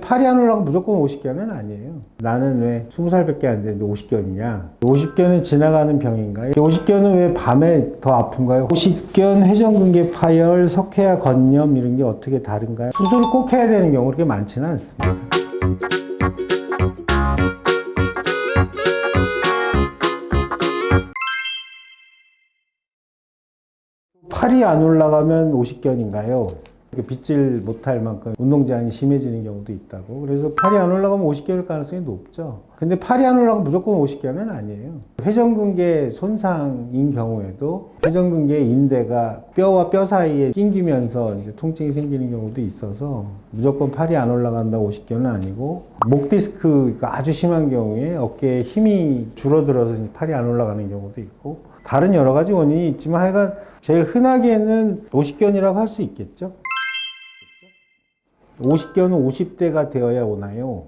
팔이 안 올라가면 무조건 50견은 아니에요. 나는 왜 20살밖에 안 됐는데 50견이냐? 50견은 지나가는 병인가요? 50견은 왜 밤에 더 아픈가요? 50견, 회전근개 파열, 석회화 건염 이런 게 어떻게 다른가요? 수술을 꼭 해야 되는 경우 그렇게 많지는 않습니다. 팔이 안 올라가면 50견인가요? 빗질 못할 만큼 운동 제한이 심해지는 경우도 있다고. 그래서 팔이 안 올라가면 50견일 가능성이 높죠. 근데 팔이 안 올라가면 무조건 50견은 아니에요. 회전근개 손상인 경우에도 회전근개 인대가 뼈와 뼈 사이에 낑기면서 이제 통증이 생기는 경우도 있어서 무조건 팔이 안 올라간다고 50견은 아니고, 목 디스크가 아주 심한 경우에 어깨에 힘이 줄어들어서 이제 팔이 안 올라가는 경우도 있고, 다른 여러 가지 원인이 있지만 하여간 제일 흔하게는 50견이라고 할 수 있겠죠. 50견은 50대가 되어야 오나요?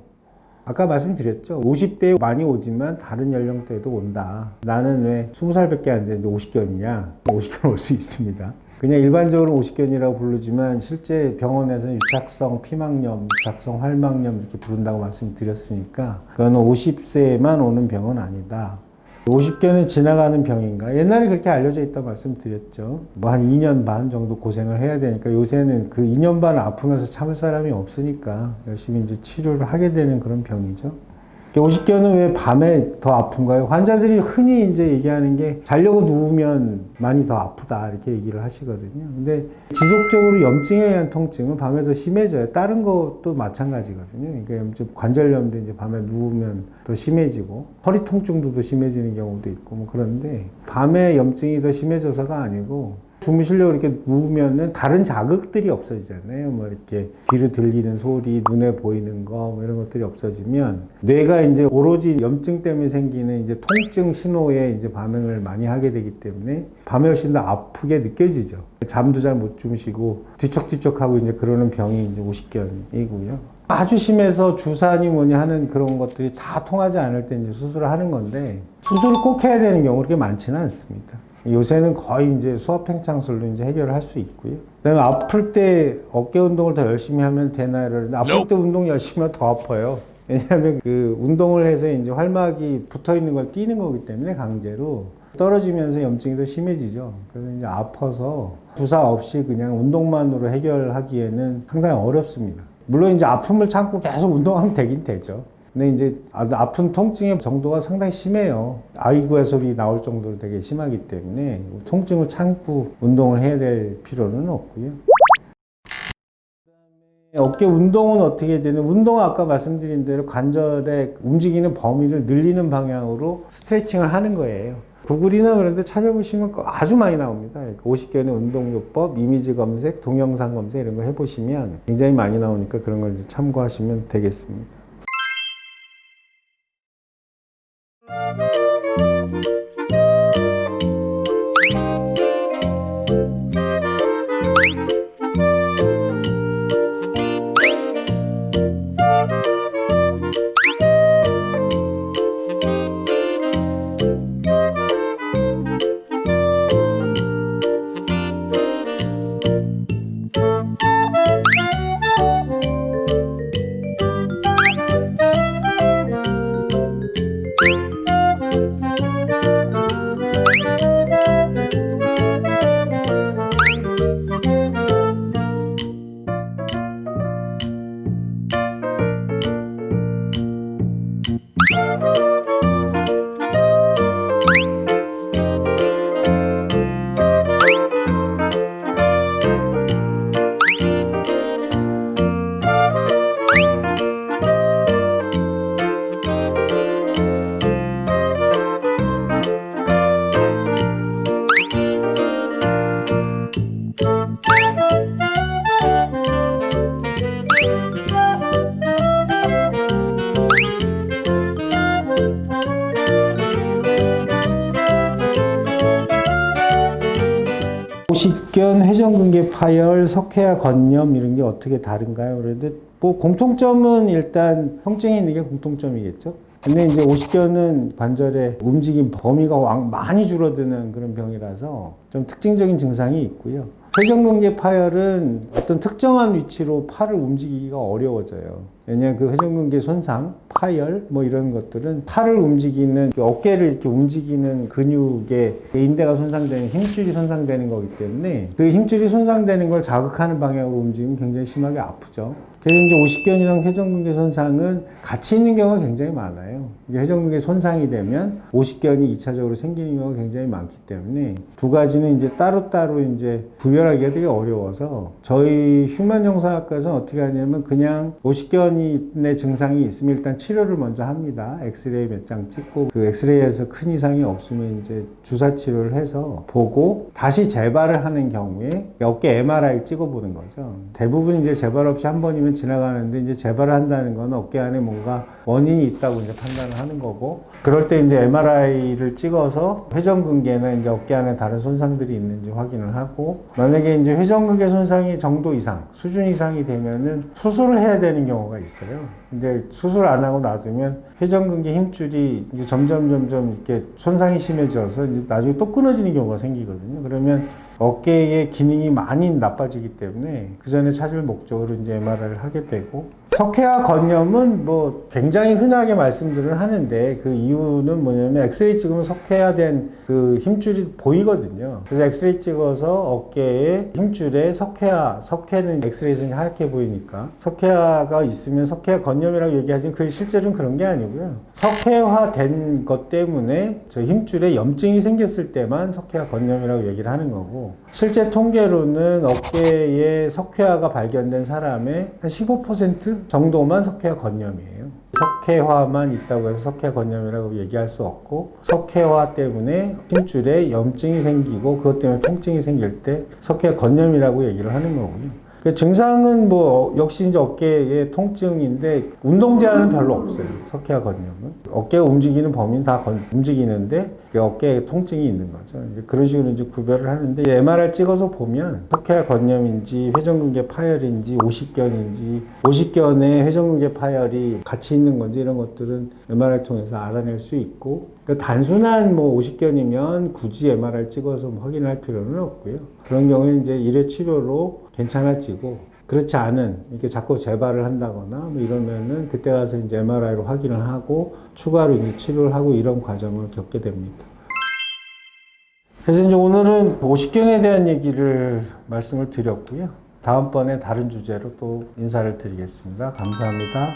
아까 말씀드렸죠. 50대에 많이 오지만 다른 연령대에도 온다. 나는 왜 20살밖에 안 됐는데 50견이냐? 50견 올 수 있습니다. 그냥 일반적으로 50견이라고 부르지만 실제 병원에서는 유착성 피막염, 유착성 활막염 이렇게 부른다고 말씀드렸으니까 그건 50세에만 오는 병은 아니다. 50견은 지나가는 병인가? 옛날에 그렇게 알려져 있다고 말씀드렸죠. 뭐 한 2년 반 정도 고생을 해야 되니까 요새는 그 2년 반 아프면서 참을 사람이 없으니까 열심히 이제 치료를 하게 되는 그런 병이죠. 50견은 왜 밤에 더 아픈가요? 환자들이 흔히 이제 얘기하는 게 자려고 누우면 많이 더 아프다 이렇게 얘기를 하시거든요. 근데 지속적으로 염증에 의한 통증은 밤에 더 심해져요. 다른 것도 마찬가지거든요. 그러니까 관절염도 이제 밤에 누우면 더 심해지고 허리 통증도 더 심해지는 경우도 있고 뭐 그런데 밤에 염증이 더 심해져서가 아니고 주무시려고 이렇게 누우면은 다른 자극들이 없어지잖아요. 뭐 이렇게 귀로 들리는 소리, 눈에 보이는 거, 뭐 이런 것들이 없어지면 뇌가 이제 오로지 염증 때문에 생기는 이제 통증 신호에 이제 반응을 많이 하게 되기 때문에 밤에 훨씬 더 아프게 느껴지죠. 잠도 잘 못 주무시고 뒤척뒤척하고 이제 그러는 병이 이제 50견이고요. 아주 심해서 주사니 뭐니 하는 그런 것들이 다 통하지 않을 때 이제 수술을 하는 건데 수술을 꼭 해야 되는 경우 그렇게 많지는 않습니다. 요새는 거의 이제 수압팽창술로 이제 해결을 할 수 있고요. 그다음에 아플 때 어깨 운동을 더 열심히 하면 되나요? 그러는데 아플 때 운동 열심히 하면 더 아파요. 왜냐하면 그 운동을 해서 이제 활막이 붙어 있는 걸 띄는 거기 때문에 강제로 떨어지면서 염증이 더 심해지죠. 그래서 이제 아파서 주사 없이 그냥 운동만으로 해결하기에는 상당히 어렵습니다. 물론 이제 아픔을 참고 계속 운동하면 되긴 되죠. 근데 이제 아픈 통증의 정도가 상당히 심해요. 아이고의 소리 나올 정도로 되게 심하기 때문에 통증을 참고 운동을 해야 될 필요는 없고요. 어깨 운동은 어떻게 되는? 운동은 아까 말씀드린 대로 관절의 움직이는 범위를 늘리는 방향으로 스트레칭을 하는 거예요. 구글이나 그런 데 찾아보시면 아주 많이 나옵니다. 50견의 운동요법, 이미지 검색, 동영상 검색 이런 거 해보시면 굉장히 많이 나오니까 그런 걸 이제 참고하시면 되겠습니다. 오십견, 회전근개 파열, 석회화 건염 이런 게 어떻게 다른가요? 그런데 뭐 공통점은 일단 통증이 있는 게 공통점이겠죠. 근데 이제 오십견은 관절의 움직임 범위가 많이 줄어드는 그런 병이라서 좀 특징적인 증상이 있고요. 회전근개 파열은 어떤 특정한 위치로 팔을 움직이기가 어려워져요. 왜냐하면 그 회전근개 손상, 파열 뭐 이런 것들은 팔을 움직이는 어깨를 이렇게 움직이는 근육의 인대가 손상되는 힘줄이 손상되는 거기 때문에 그 힘줄이 손상되는 걸 자극하는 방향으로 움직이면 굉장히 심하게 아프죠. 그래서 이제 오십견이랑 회전근개 손상은 같이 있는 경우가 굉장히 많아요. 회전근개 손상이 되면 오십견이 2차적으로 생기는 경우가 굉장히 많기 때문에 두 가지는 이제 따로따로 이제 구별하기가 되게 어려워서 저희 휴먼 정상학과에서는 어떻게 하냐면 그냥 오십견의 증상이 있으면 일단 치료를 먼저 합니다. 엑스레이 몇 장 찍고 그 엑스레이에서 큰 이상이 없으면 이제 주사 치료를 해서 보고 다시 재발을 하는 경우에 어깨 MRI를 찍어보는 거죠. 대부분 이제 재발 없이 한 번이면 지나가는데 이제 재발을 한다는 건 어깨 안에 뭔가 원인이 있다고 이제 판단을 하는 거고 그럴 때 이제 MRI를 찍어서 회전근개나 이제 어깨 안에 다른 손상들이 있는지 확인을 하고 만약에 이제 회전근개 손상이 정도 이상, 수준 이상이 되면은 수술을 해야 되는 경우가 있어요. 근데 수술 안 하고 놔두면 회전근개 힘줄이 이제 점점 이렇게 손상이 심해져서 이제 나중에 또 끊어지는 경우가 생기거든요. 그러면 어깨의 기능이 많이 나빠지기 때문에 그 전에 찾을 목적으로 이제 MRI를 하게 되고 석회화 건염은 뭐 굉장히 흔하게 말씀들을 하는데 그 이유는 뭐냐면 엑스레이 찍으면 석회화된 그 힘줄이 보이거든요. 그래서 엑스레이 찍어서 어깨에 힘줄에 석회는 엑스레이에서 하얗게 보이니까 석회화가 있으면 석회화 건염이라고 얘기하지만 그게 실제로는 그런 게 아니고요. 석회화된 것 때문에 저 힘줄에 염증이 생겼을 때만 석회화 건염이라고 얘기를 하는 거고 실제 통계로는 어깨에 석회화가 발견된 사람의 한 15% 정도만 석회화 건염이에요. 석회화만 있다고 해서 석회화 건염이라고 얘기할 수 없고 석회화 때문에 힘줄에 염증이 생기고 그것 때문에 통증이 생길 때 석회화 건염이라고 얘기를 하는 거고요. 그 증상은 뭐 역시 이제 어깨의 통증인데 운동 제한은 별로 없어요. 석회화 건염은 어깨가 움직이는 범위는 다 움직이는데 어깨에 통증이 있는 거죠. 이제 그런 식으로 이제 구별을 하는데 MRI 찍어서 보면 석회화 건염인지 회전근개 파열인지 오십견인지 오십견에 회전근개 파열이 같이 있는 건지 이런 것들은 MRI 통해서 알아낼 수 있고 그러니까 단순한 뭐 오십견이면 굳이 MRI 찍어서 확인할 필요는 없고요. 그런 경우에 이제 1회 치료로 괜찮아지고 그렇지 않은 이렇게 자꾸 재발을 한다거나 뭐 이러면은 그때 가서 이제 MRI로 확인을 하고 추가로 이제 치료를 하고 이런 과정을 겪게 됩니다. 그래서 이제 오늘은 오십견에 대한 얘기를 말씀을 드렸고요. 다음번에 다른 주제로 또 인사를 드리겠습니다. 감사합니다.